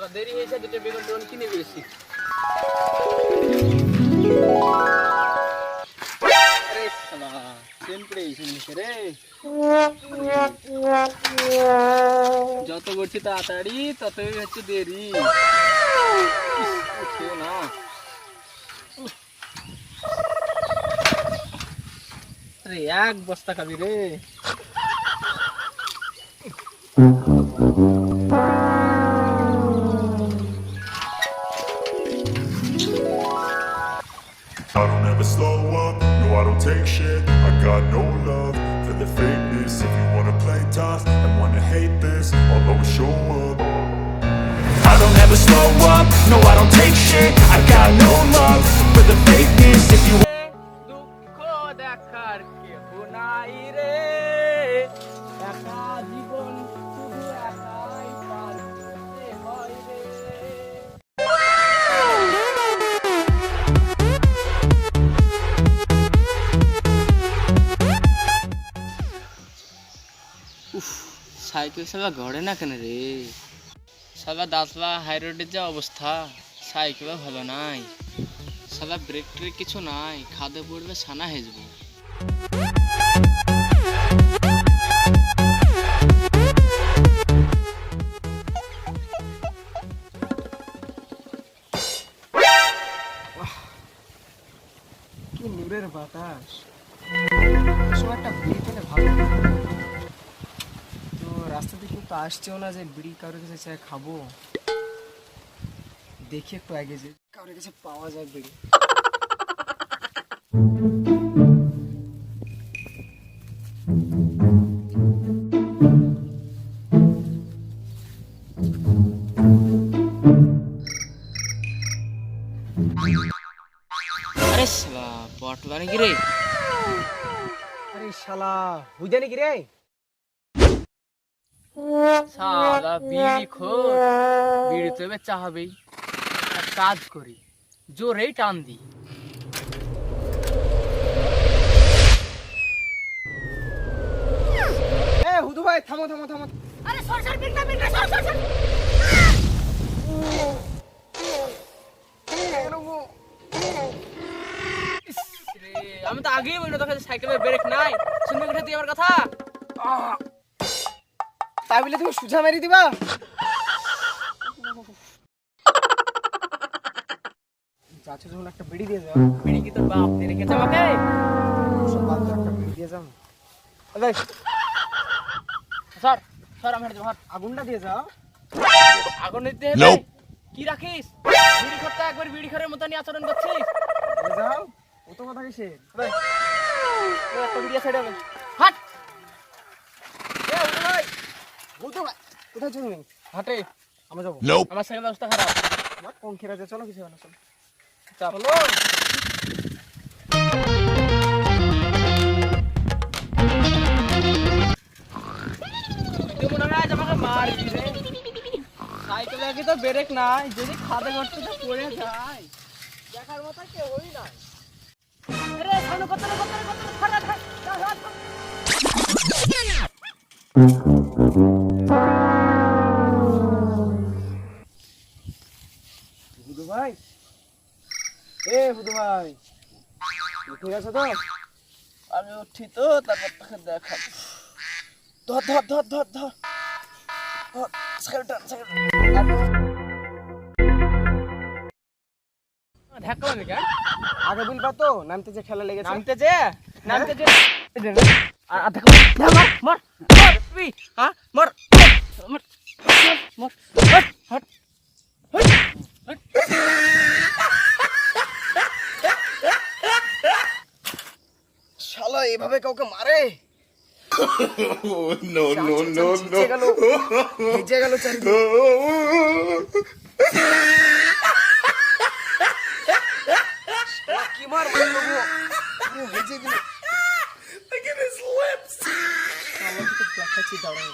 শালা দেরি হয়েছে, দুটো বেগুন টেগুন কিনে ফেলেছি। আরে শালা ট্রেন পড়ে গেছে নিচে রে। যত করছি তাড়াতাড়ি ততই হচ্ছে দেরি। উঠেও না। আরে এক বস্তা খাবি রে। I don't ever slow up, no I don't take shit. I got no love for the fakeness. If you wanna play tough and wanna hate this, I'll always show up. I don't ever slow up, no I don't take shit. I got no love for the fakeness. If you দুঃখ দেখার কেউ নাই রে, একা জীবন শুধু একাই পার করতে হয় রে। সাইকেল সালা ঘরে না কেন রে? সালা দাসলা হাই রোডের যা অবস্থা, সাইকেলও ভালো নাই। সালা ব্রেক ট্রেক কিছু নাই, খাদে পড়লে ছানা হেজবো। কি নূরের বাতাস, একটা বিড়ি পেলে ভালো। তো রাস্তা থেকে তো আসছেও না যে বিড়ি কারোর কাছে চাই খাবো। দেখি একটু আগে যে কারোর কাছে পাওয়া যায় বিড়ি। আরে শালা পটলা নাকি রে? আরে শালা হুইদা নাকি রে? শালা বিড়ি খোর, বিড়ি তো এবার চাহাবেই। এক কাজ করি, জোরেই টান দি। এ হুদু ভাই থামো থামো থামো। আরে সরসর বিড়টা বিড়টা সর। আমি তো আগেই বলি তোকে সাইকেলের ব্রেক নাই, শুনবি কোথা তুই আমার কথা? তাই বলে তুমি সুঝা মেরে দিবা? যাচ্ছে যখন একটা বিড়ি দিয়ে যাও। বিড়ি কি তোর বাপ দিয়ে রেখেছে আমাকে? সব বাদ দাও, একটা বিড়ি দিয়ে যাও। স্যার স্যার আমার আগুনটা দিয়ে যাও। আগুন দিতে হবে? কি রাখিস? বিড়ি খোরটা একবার বিড়ি খোরের মতনই আচরণ করছিস। যাও ও তো কথা কিসে? একটা বিড়ি সাইড হবে। হাট। এ ভাই বুঝো ভাই কোথায় চলুন? হাটে আমরা যাবো। আমার সাইকেল অবস্থা খারাপ। আমার কোন খেরা চলো কিছু না, চলো চলো। মনে হয় আমাকে মারবি রে। সাইকেলে কি তো ব্রেক নাই, যদি খাদে ঘরতে তো পড়ে যায় দেখার মতো কেউই নাই। আরে সামনে কত খারাপ হুদু ভাই। এ হুদু ভাই ঠিক আছে তো? আমি উঠি তো, তারপর তোকে দেখা। ধর ধর ধর ধর ধর আগে বলবা তো নামতে যে খেলা লেগেছে, নামতে যে শালা এভাবে কাউকে মারে? no no no no ভিজে গেল চারিদিকে। কি মার ভিজে গেল। look at his lips. আমাকে তো দেখাচ্ছি, দাঁড়াও।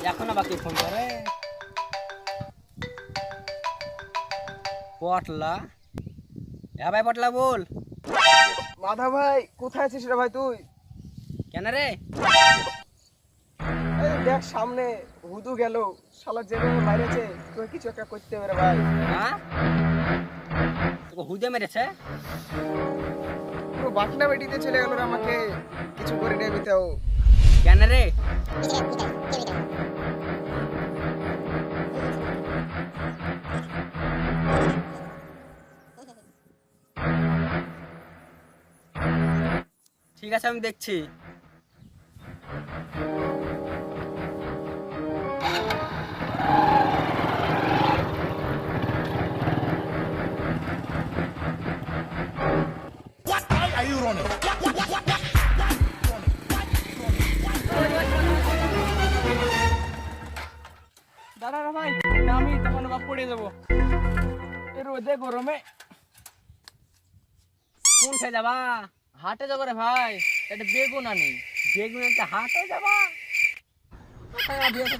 এখনো বাকি ফোন করে। পটলা, হ্যাঁ ভাই পটলা বল। মাধা ভাই কোথায় আছিস রে ভাই তুই? কেন রে? এই দেখ সামনে হুদু গেল, শালা যেভাবে মারেছে তুই কিছু একটা করতে হবে রে ভাই। হ্যাঁ তোকে হুদে মেরেছে? পুরো বাটনা বেটিতে চলে গেল রে, আমাকে কিছু করে নেবি তাও। কেন রে? ঠিক আছে আমি দেখছি। দাঁড়া রে ভাই, আমি তখন বাপ পড়ে যাবো এ রোদে গরমে। কোনটা যাবা? হাটে যাবো রে ভাই, একটা বেগুন আনি। বেগুন একটা হাটে যাবা?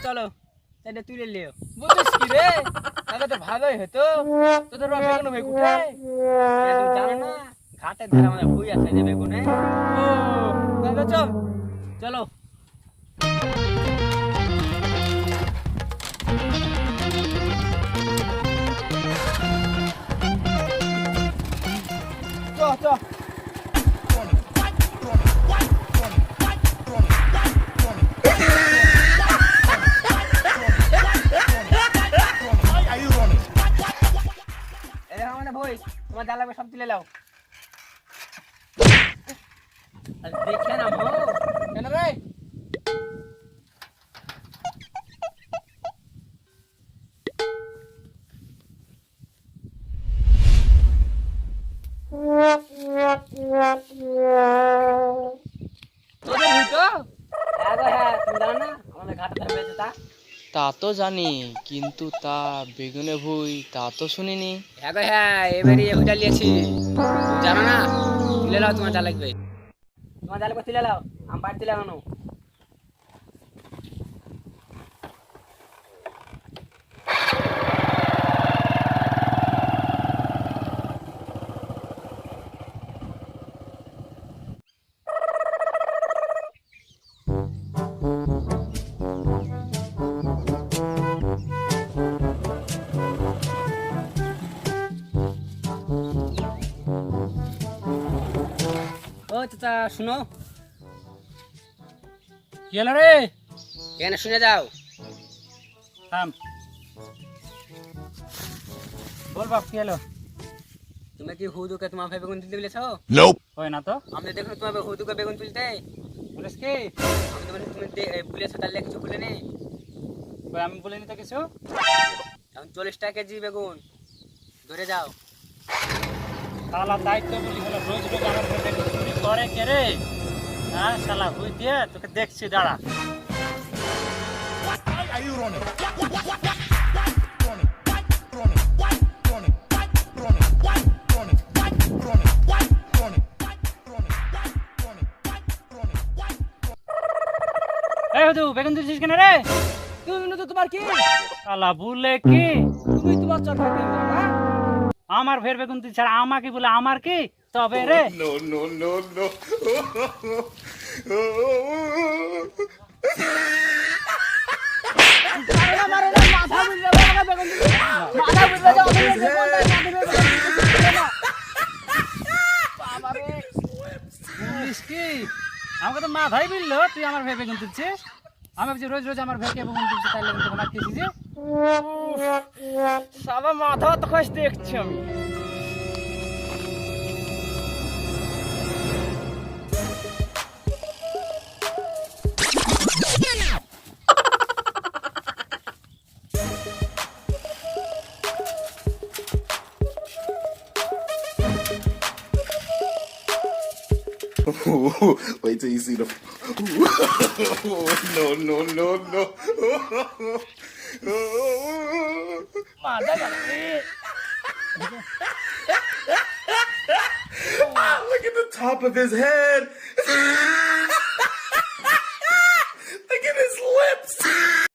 চলো এটা তুলে লিও। বুঝছিস কি রে, তাহলে তো ভালোই হতো। তোদের বাপ বেগুন ভাই কোথায়? তুমি জানো না ঘাটের ধারে আমাদের বই আছে যে বেগুনে। ও তাহলে চল। চলো। চ চ। এই দেখো আমাদের বই, তোমার যা লাগবে সব তুলে নাও। আর দেখে না হো কেন রে? তোদের হই তো? হ্যাঁ গো হ্যাঁ, তুমি জানো না আমাদের ঘাটের ধারে বেঁচে তা? তা তো জানি, কিন্তু তা বেগুনে ভুই তা তো শুনিনি। হ্যাঁ গো হ্যাঁ, এবারে ওইটা নিয়েছি। তুমি জানো না? তুলে নাও তোমার যা লাগবে। তোমার যা লাগবে তুলে নাও, আমি বাড়ি তুলে আনো। ও চাচা শুনো। কি হলো রে? এখানে শুনে যাও। থাম। বল বাপ কি হলো? তুমি কি হুদুকে তোমার ভাই বেগুন তুলতে বলেছো? Nope. হয় না তো। আমি দেখো তোমার হুদুকে বেগুন তুলতে। বলিস কি? আমি তোমার তুমি বলেছো তাহলে কিছু বলে নেই। ভাই আমি বলিনি তো কিছু। এখন 40 টাকা কেজি বেগুন ধরে যাও। শালা দায়িত্ব বলি হলো রোজ রোজ আমার ঘরে চুরি করে কে রে? হ্যাঁ শালা হুই দিয়ে তোকে দেখছি দাঁড়া। এই হুদু বেগুন দিছিস কেন রে? তুমি তো তোমার কি? শালা বলে কি তুমি তোমার চল খাইতে হবে না? আমার ফের বেগুন দিছিস আর আমাকে বলে আমার কি তবে রে? No, no, no, no. মারে না মাথা বুঝলে বাবা বেগুন দিছে। মাথা বুঝলে যাও তুমি বেগুন না। বাবা রে। বলিস কি আমাকে তো মাথায় বিললো তুই আমার ভাই বেগুন তুলছিস। আমি ভাবছি রোজ রোজ আমার ভাইকে বেগুন তুলছিস তাইলে আমি তোকে মারতেছি যে। সাবা মাথা তো খাস দেখছি আমি। Wait till you see the. No, no, no, no. মাথা গেছে। Look at the top of his head.